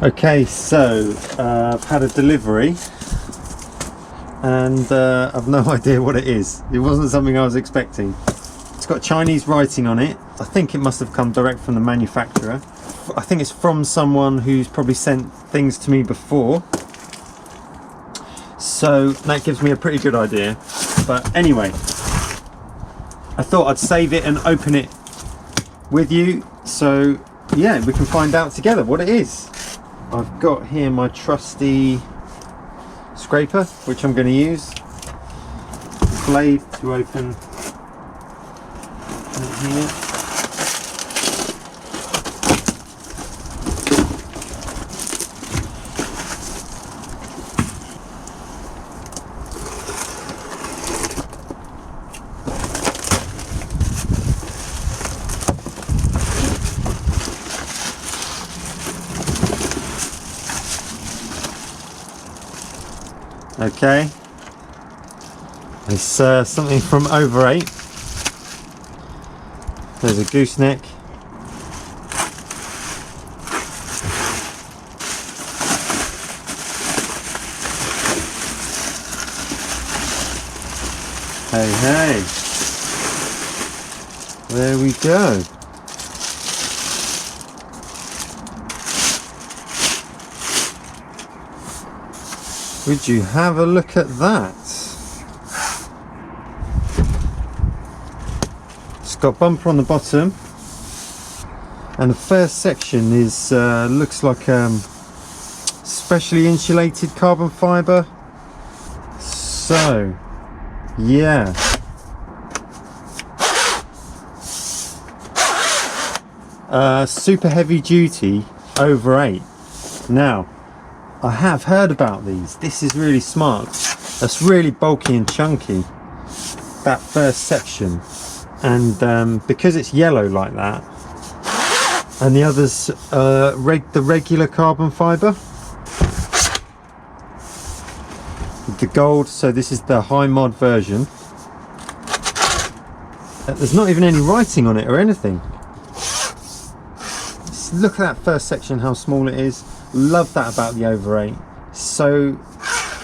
Okay, so I've had a delivery and I've no idea what it is. It wasn't something I was expecting. It's got Chinese writing on it. I think it must have come direct from the manufacturer. I think it's from someone who's probably sent things to me before. So that gives me a pretty good idea. But anyway, I thought I'd save it and open it with you. So yeah, we can find out together what it is. I've got here my trusty scraper, which I'm going to use. Blade to open it here. Okay, it's something from Over 8. There's a gooseneck. Hey, hey, there we go. Would you have a look at that? It's got bumper on the bottom, and the first section is looks like specially insulated carbon fibre. So yeah, super heavy duty Over 8. Now, I have heard about these. This is really smart. That's really bulky and chunky, that first section, and because it's yellow like that, and the others the regular carbon fibre, the gold. So this is the high mod version. There's not even any writing on it or anything. Just look at that first section, how small it is. Love that about the Over 8. So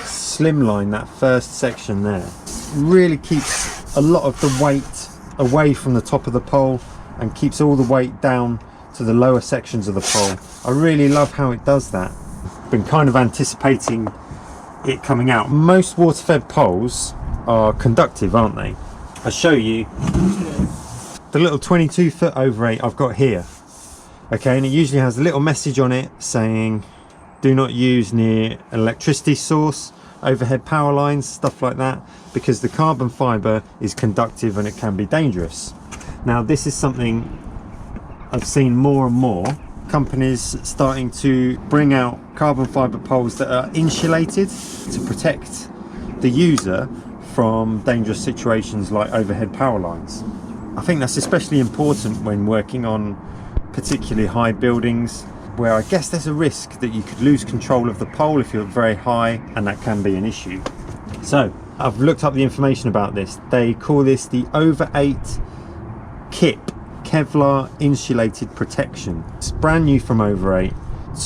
slimline, that first section there. Really keeps a lot of the weight away from the top of the pole and keeps all the weight down to the lower sections of the pole. I really love how it does that. Been kind of anticipating it coming out. Most water-fed poles are conductive, aren't they? I'll show you the little 22-foot Over 8 I've got here. Okay, and it usually has a little message on it saying do not use near an electricity source, overhead power lines, stuff like that, because the carbon fibre is conductive and it can be dangerous. Now, this is something I've seen more and more companies starting to bring out carbon fibre poles that are insulated to protect the user from dangerous situations like overhead power lines. I think that's especially important when working on particularly high buildings, where I guess there's a risk that you could lose control of the pole if you're very high, and that can be an issue. So I've looked up the information about this. They call this the Over 8 KIP, Kevlar Insulated Protection. It's brand new from Over 8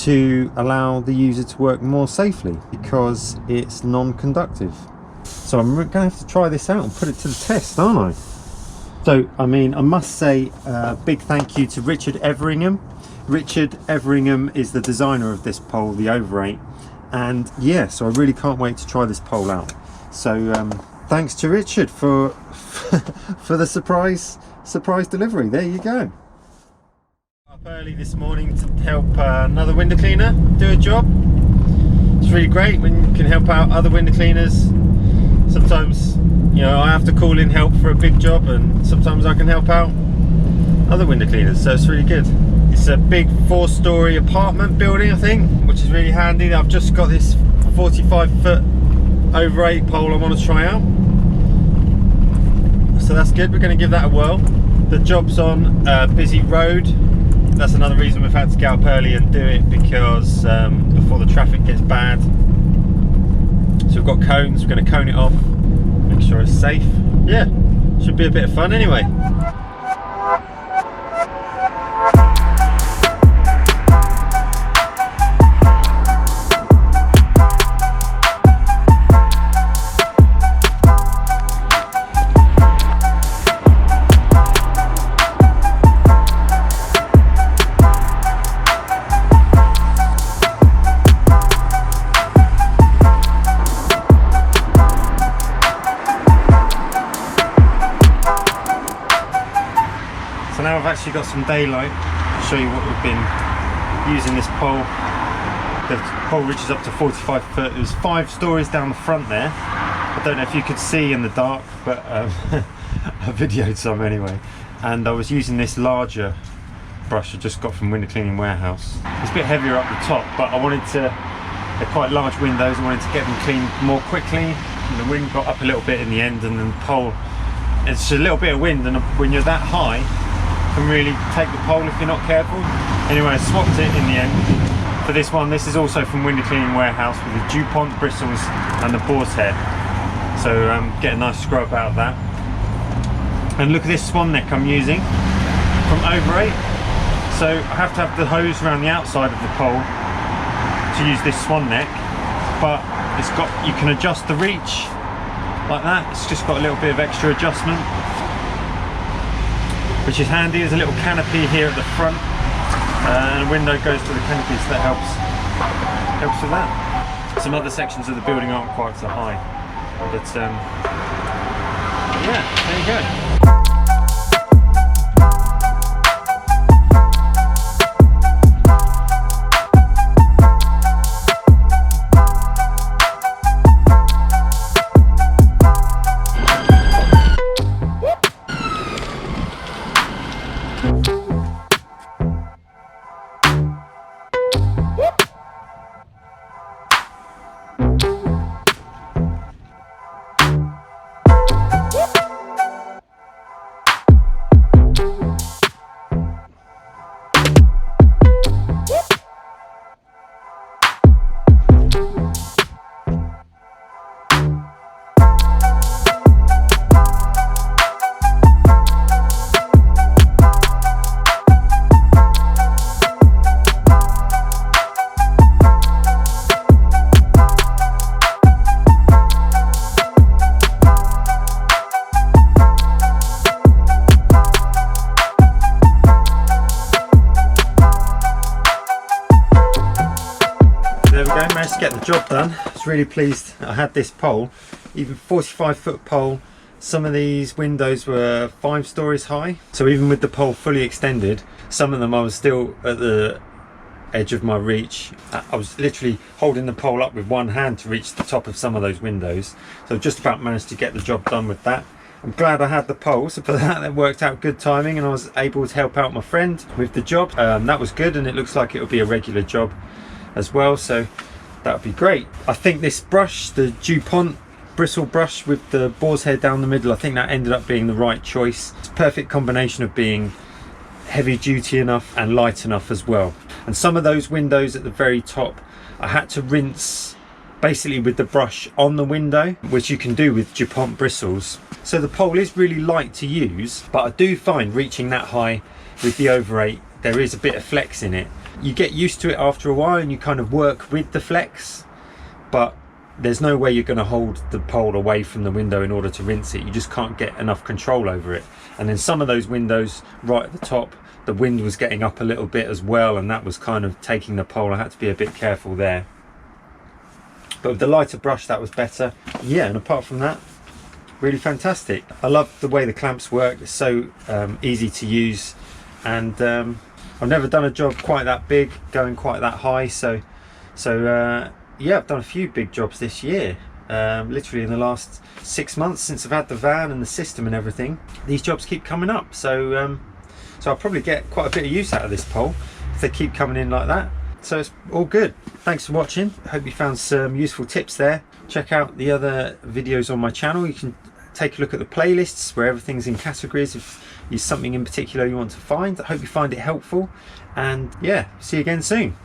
to allow the user to work more safely because it's non-conductive. So I'm going to have to try this out and put it to the test, aren't I? So, I mean, I must say a big thank you to Richard Everingham. Richard Everingham is the designer of this pole, the Over 8. And yeah, so I really can't wait to try this pole out. So thanks to Richard for the surprise delivery. There you go. Up early this morning to help another window cleaner do a job. It's really great when you can help out other window cleaners. Sometimes, you know, I have to call in help for a big job, and sometimes I can help out other window cleaners, so it's really good. It's a big 4-story apartment building, I think, which is really handy. I've just got this 45-foot Over 8 pole I want to try out, so that's good. We're going to give that a whirl. The job's on a busy road. That's another reason we've had to get up early and do it, because before the traffic gets bad. So we've got cones, we're going to cone it off, make sure it's safe. Yeah, should be a bit of fun anyway. So now I've actually got some daylight to show you what we've been using this pole. The pole reaches up to 45 foot. There's 5 stories down the front there. I don't know if you could see in the dark, but I videoed some anyway. And I was using this larger brush I just got from window cleaning warehouse. It's a bit heavier up the top, but I wanted to, they're quite large windows, I wanted to get them cleaned more quickly. And the wind got up a little bit in the end, and then the pole, it's a little bit of wind, and when you're that high, you can really take the pole if you're not careful. Anyway, I swapped it in the end for this one. This is also from window cleaning warehouse with the DuPont bristles and the boar's head. So get a nice scrub out of that. And look at this swan neck I'm using from Over 8. So I have to have the hose around the outside of the pole to use this swan neck, but it's got, you can adjust the reach like that. It's just got a little bit of extra adjustment, which is handy. There's a little canopy here at the front, and a window goes to the canopy, so that helps with that. Some other sections of the building aren't quite so high, but yeah, there you go. Managed to get the job done. I was really pleased I had this pole, even 45-foot pole. Some of these windows were 5 stories high, so even with the pole fully extended, some of them I was still at the edge of my reach. I was literally holding the pole up with one hand to reach the top of some of those windows, so just about managed to get the job done with that. I'm glad I had the pole, so for that worked out good timing, and I was able to help out my friend with the job. That was good, and it looks like it will be a regular job as well, so that would be great. I think this brush, the DuPont bristle brush with the boar's head down the middle, I think that ended up being the right choice. It's a perfect combination of being heavy duty enough and light enough as well. And some of those windows at the very top, I had to rinse basically with the brush on the window, which you can do with DuPont bristles. So the pole is really light to use, but I do find reaching that high with the Over 8, there is a bit of flex in it. You get used to it after a while and you kind of work with the flex, but there's no way you're going to hold the pole away from the window in order to rinse it. You just can't get enough control over it. And then some of those windows right at the top, the wind was getting up a little bit as well, and that was kind of taking the pole. I had to be a bit careful there. But with the lighter brush, that was better. Yeah, and apart from that, really fantastic. I love the way the clamps work. It's so easy to use, and I've never done a job quite that big, going quite that high. So yeah, I've done a few big jobs this year. Literally in the last 6 months since I've had the van and the system and everything, these jobs keep coming up. So I'll probably get quite a bit of use out of this pole if they keep coming in like that. So it's all good. Thanks for watching. I hope you found some useful tips there. Check out the other videos on my channel. You can take a look at the playlists where everything's in categories if there's something in particular you want to find. I hope you find it helpful, and yeah, see you again soon.